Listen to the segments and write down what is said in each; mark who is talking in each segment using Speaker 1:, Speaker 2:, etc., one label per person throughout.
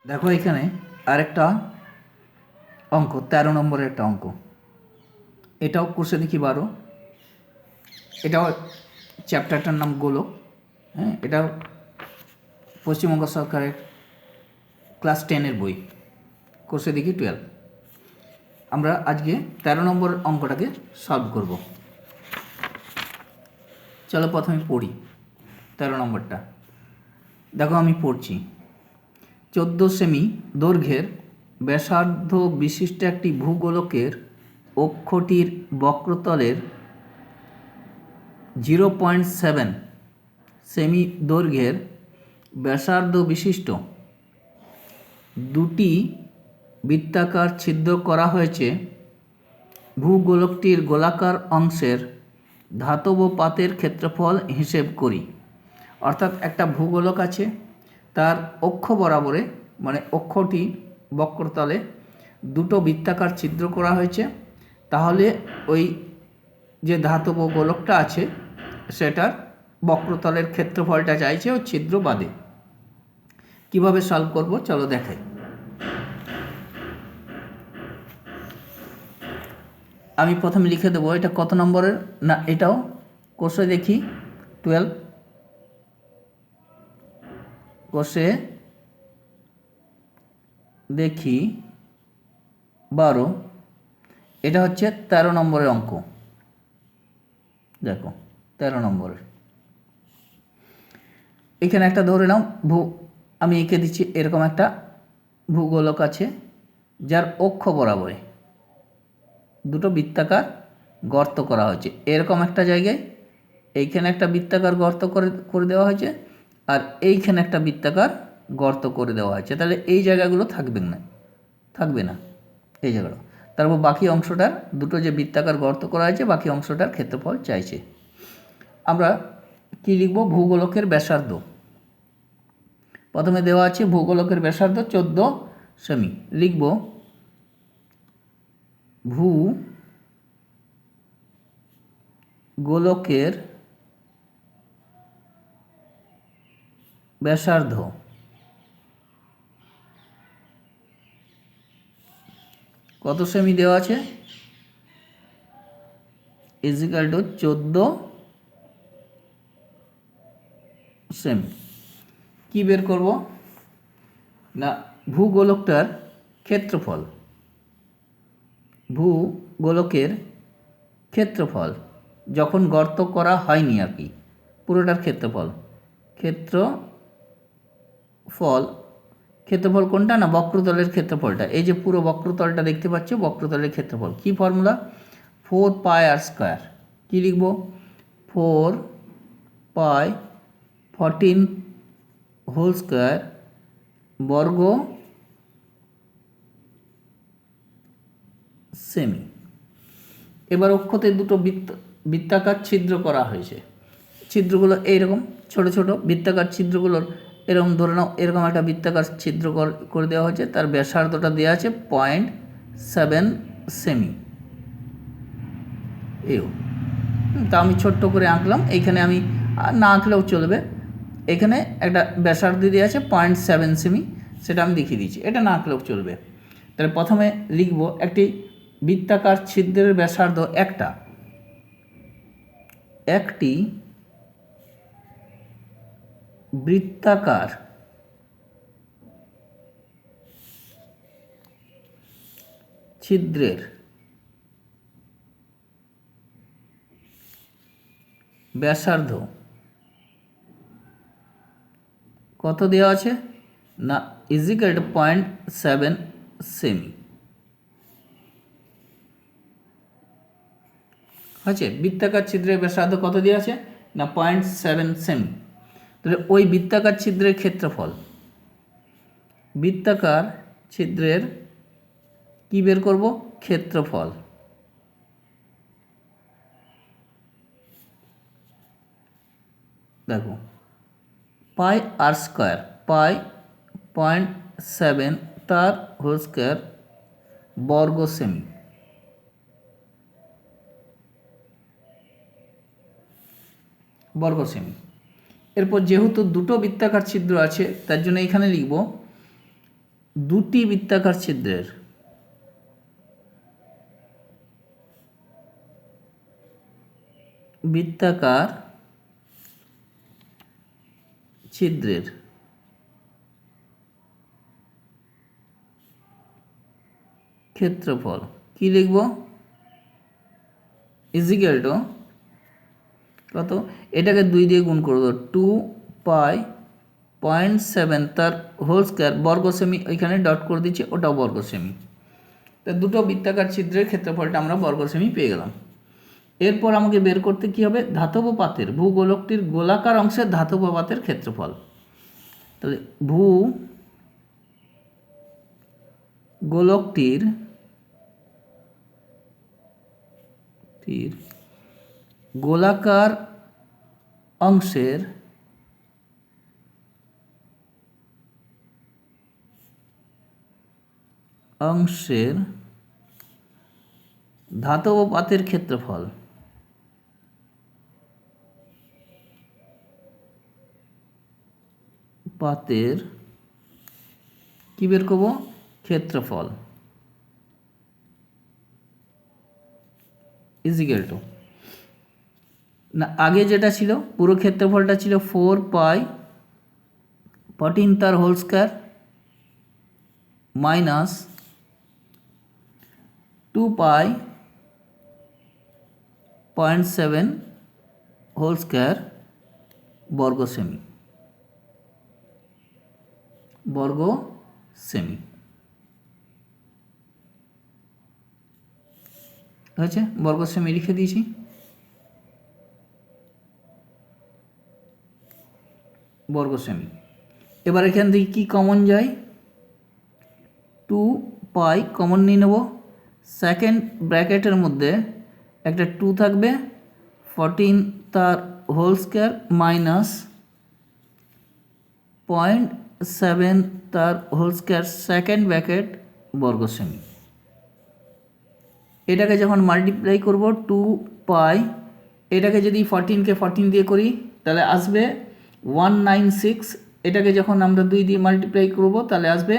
Speaker 1: দেখো এখানে আরেকটা অঙ্ক 13 নম্বরের একটা অঙ্ক। এটাও কোষে দেখি 12। এটাও চ্যাপ্টারটার নাম গোলক। হ্যাঁ, এটাও পশ্চিমবঙ্গ সরকারের ক্লাস 10-এর বই, কোষে দেখি 12। আমরা আজকে 13 নম্বর অঙ্কটাকে সলভ করব। চলো প্রথমে পড়ি 13 নম্বরটা। দেখো আমি পড়ছি। 14 সেমি দৈর্ঘ্যের ব্যাসার্ধ বিশিষ্ট একটি ভূগোলকের অক্ষটির বক্রতলের 0.7 সেমি দৈর্ঘ্যের ব্যাসার্ধ বিশিষ্ট দুটি বৃত্তাকার ছিদ্র করা হয়েছে। ভূগোলকটির গোলাকার অংশের ধাতব পাতের ক্ষেত্রফল হিসেব করি। অর্থাৎ একটা ভূগোলক আছে, তার অক্ষ বরাবরে মানে অক্ষটি বক্রতলে দুটো বৃত্তাকার ছিদ্র করা হয়েছে। তাহলে ওই যে ধাতব গোলকটা আছে সেটার বক্রতলের ক্ষেত্রফলটা চাইছে ওই ছিদ্র বাদে। কীভাবে সলভ করব চলো দেখাই। আমি প্রথমে লিখে দেবো এটা কত নম্বরের, না এটাও কোষে দেখি 12, কোষে দেখি 12। এটা হচ্ছে 13 নম্বরের অঙ্ক। দেখো 13 নম্বরের এখানে একটা ধরে নাও আমি এঁকে দিচ্ছি। এরকম একটা ভূগোলক আছে যার অক্ষ বরাবরে দুটো বৃত্তাকার গর্ত করা হয়েছে। এরকম একটা জায়গায় এইখানে একটা বৃত্তাকার গর্ত করে দেওয়া হয়েছে, আর এইখানে একটা বৃত্তাকার গর্ত করে দেওয়া হয়েছে। তাহলে এই জায়গাগুলো থাকবে না এই জায়গাগুলো। তারপর বাকি অংশটার দুটো যে বৃত্তাকার গর্ত করা হয়েছে বাকি অংশটার ক্ষেত্রফল চাইছে। আমরা কি লিখব? ভূগোলকের ব্যাসার্ধ। প্রথমে দেওয়া আছে ভূগোলকের ব্যাসার্ধ 14 সেমি। লিখব ভূগোলকের ব্যাসার্ধ কত সেমি দেওয়া আছে? ইজিক্যাল টু 14 সেমি। কি বের করব? না ভূগোলকটার ক্ষেত্রফল, ভূগোলকের ক্ষেত্রফল যখন গর্ত করা হয়নি আর কি, পুরোটার ক্ষেত্রফল। ক্ষেত্রফল কোনটা? না বক্রতলের ক্ষেত্রফলটা। এই যে পুরো বক্রতলটা দেখতে পাচ্ছ, বক্রতলের ক্ষেত্রফল। কি ফর্মুলা? 4 পাই আর স্কোয়ার। কী লিখব? 4 পাই 14 হোল স্কোয়ার বর্গ সেমি। এবার অক্ষতে দুটো বৃত্তাকার ছিদ্র করা হয়েছে। ছিদ্রগুলো এইরকম ছোট ছোট বৃত্তাকার ছিদ্রগুলোর এরকম ধরে নাও, এরকম একটা বৃত্তাকার ছিদ্র করে দেওয়া হয়েছে। তার ব্যাসার্ধটা দেওয়া আছে 0.7 সেমি। তা আমি ছোট্ট করে আঁকলাম। এইখানে আমি না আঁকলেও চলবে। এখানে একটা ব্যাসার্ধ দেওয়া আছে 0.7 সেমি, সেটা আমি দেখিয়ে দিচ্ছি। এটা না আঁকলেও চলবে। তাহলে প্রথমে লিখব একটি বৃত্তাকার ছিদ্রের ব্যাসার্ধ একটি বৃত্তাকার ছিদ্রের ব্যাসার্ধ কত দেওয়া আছে? না ইজিক্যাল টু 0.7 সেমি। আছে বৃত্তাকার ছিদ্রের ব্যাসার্ধ কত দেওয়া আছে? না 0.7 সেমি। তাহলে ওই বৃত্তাকার ছিদ্রের ক্ষেত্রফল, বৃত্তাকার ছিদ্রের কি বের করব? ক্ষেত্রফল। দেখো পাই আর স্কোয়ার, পাই 0.7 তার হোল স্কোয়ার বর্গ সেমি। এরপর যেহেতু দুটো বৃত্তাকার ছিদ্র আছে তার জন্য এখানে লিখব দুটি বৃত্তাকার ছিদ্রের ক্ষেত্রফল কি লিখব? ইজিক্যাল টু কত, এটাকে 2 দিয়ে গুণ করব, 2π.7 তার হোল স্কয়ার বর্গ সেমি, ওইখানে ডট করে দিচ্ছি, ওটাও বর্গ সেমি। তো দুটো বৃত্তাকার ছিদ্রের ক্ষেত্রফলটা আমরা বর্গ সেমি পেয়ে গেলাম। এরপর আমাকে বের করতে কি হবে? ধাতব পাতের ভূগোলকটির গোলাকার অংশের ধাতব পাতের ক্ষেত্রফল। তাহলে গোলকটির গোলাকার অংশের ধাতব পাতের ক্ষেত্রফল। পাতের কি বের করব? ক্ষেত্রফল ইজিক্যাল টু, না আগে যেটা ছিল পুরো ক্ষেত্রফলটা ছিল 4π14 তার whole square minus 2π.7 whole square বর্গ সেমি হয়েছে, বর্গ সেমি লিখে দিয়েছি। বর্গ সেমি। এবার এখান থেকে কি কমন যায়? 2π কমন নিয়ে নেব, সেকেন্ড ব্র্যাকেটের মধ্যে একটা 2 থাকবে, 14 তার হোল স্কয়ার মাইনাস 0.7 তার হোল স্কয়ার সেকেন্ড ব্র্যাকেট বর্গ সেমি। এটাকে যখন মাল্টিপ্লাই করব 2π, এটাকে যদি 14কে 14 দিয়ে করি তাহলে আসবে 196, এটাকে যখন আমরা 2 দিয়ে মাল্টিপ্লাই করব তাহলে আসবে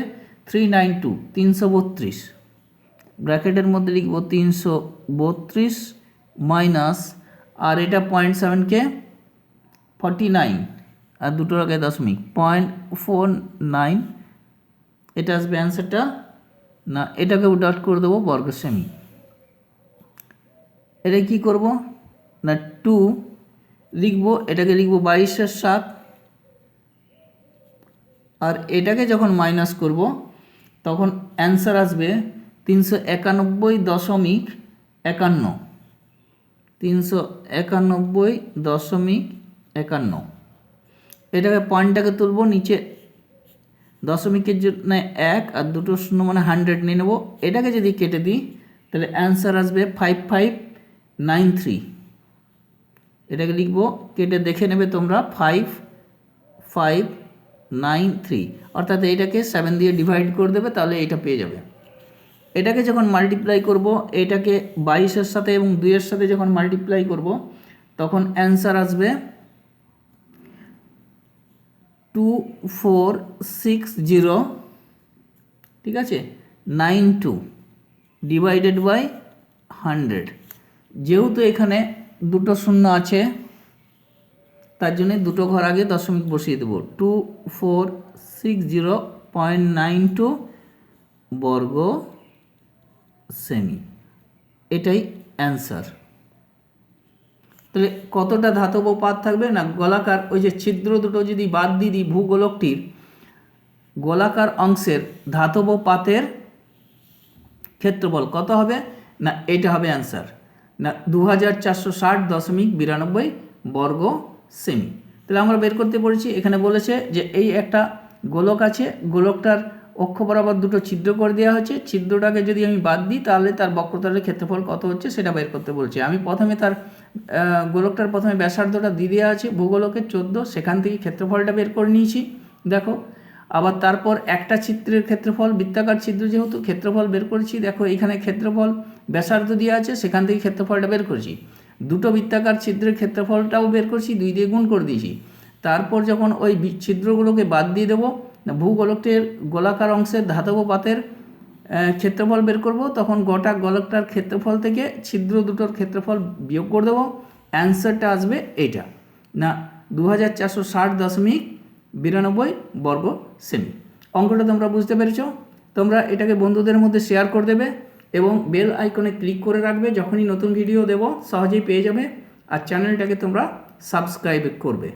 Speaker 1: 392, 332, ব্র্যাকেটের মধ্যে লিখব 332 মাইনাস, আর এটা 0.7কে 49 আর দুটোর আগে দশমিক 0.49, এটা আসবে অ্যান্সারটা। না এটাকে ডট করে দেবো বর্গ সেমি। এটা কি করব? না 2 লিখব, এটাকে লিখব 22/7, আর এটাকে যখন মাইনাস করব তখন অ্যান্সার আসবে 391.51, 391.51। এটাকে পয়েন্টটাকে তুলব, নিচে দশমিকের জন্য 1 আর দুটো শূন্য মানে 100 নিয়ে নেব। এটাকে যদি কেটে দিই তাহলে অ্যান্সার আসবে 5593। এটাকে লিখব, কেটে দেখে নেবে তোমরা, 5593, অর্থাৎ এইটাকে 7 দিয়ে ডিভাইড করে দেবে, তাহলে এটা পেয়ে যাবে। এটাকে যখন মাল্টিপ্লাই করব, এটাকে 22-এর সাথে এবং 2-এর সাথে যখন মাল্টিপ্লাই করব তখন অ্যান্সার আসবে 2460, ঠিক আছে, 92 ডিভাইডেড বাই 100। যেহেতু এখানে দুটো শূন্য আছে তার জন্য দুটো ঘর আগে দশমিক বসিয়ে দেব, 2460.92 বর্গ সেমি, এটাই অ্যান্সার। তাহলে কতটা ধাতব পাত থাকবে? না গোলাকার, ওই যে ছিদ্র দুটো যদি বাদ দিয়ে দিই, ভূগোলকটির গোলাকার অংশের ধাতব পাতের ক্ষেত্রফল কত হবে? না এটা হবে অ্যান্সার, না 2460.92 বর্গ সেমি। তাহলে আমরা বের করতে পেরেছি, এখানে বলেছে যে এই একটা গোলক আছে, গোলকটার অক্ষ বরাবর দুটো ছিদ্র করে দেওয়া হয়েছে, ছিদ্রটাকে যদি আমি বাদ দিই তাহলে তার বক্রতলের ক্ষেত্রফল কত হচ্ছে সেটা বের করতে বলছে। আমি প্রথমে তার গোলকটার প্রথমে ব্যাসার্ধটা দিয়ে দেওয়া আছে ভূগোলকের 14, সেখান থেকে ক্ষেত্রফলটা বের করে নিয়েছি দেখো। আবার তারপর একটা ছিদ্রের ক্ষেত্রফল, বৃত্তাকার ছিদ্র যেহেতু, ক্ষেত্রফল বের করেছি, দেখো এখানে ক্ষেত্রফল ব্যাসার্ধ দেওয়া আছে, সেখান থেকে ক্ষেত্রফলটা বের করেছি। দুটো বৃত্তাকার ছিদ্রের ক্ষেত্রফলটাও বের করছি, 2 দিয়ে গুণ করে দিয়েছি। তারপর যখন ওই ছিদ্রগুলোকে বাদ দিয়ে দেবো, না ভূগোলকটির গোলাকার অংশের ধাতব পাতের ক্ষেত্রফল বের করব, তখন গোটা গোলকটার ক্ষেত্রফল থেকে ছিদ্র দুটোর ক্ষেত্রফল বিয়োগ করে দেবো, অ্যান্সারটা আসবে এইটা না 2460.92 বর্গ সেমি। অঙ্কটা তোমরা বুঝতে পেরেছ। তোমরা এটাকে বন্ধুদের মধ্যে শেয়ার করে দেবে এবং বেল আইকনে ক্লিক করে রাখবে, যখনই নতুন ভিডিও দেব সহজেই পেয়ে যাবে। আর চ্যানেলটাকে তোমরা সাবস্ক্রাইব করবে।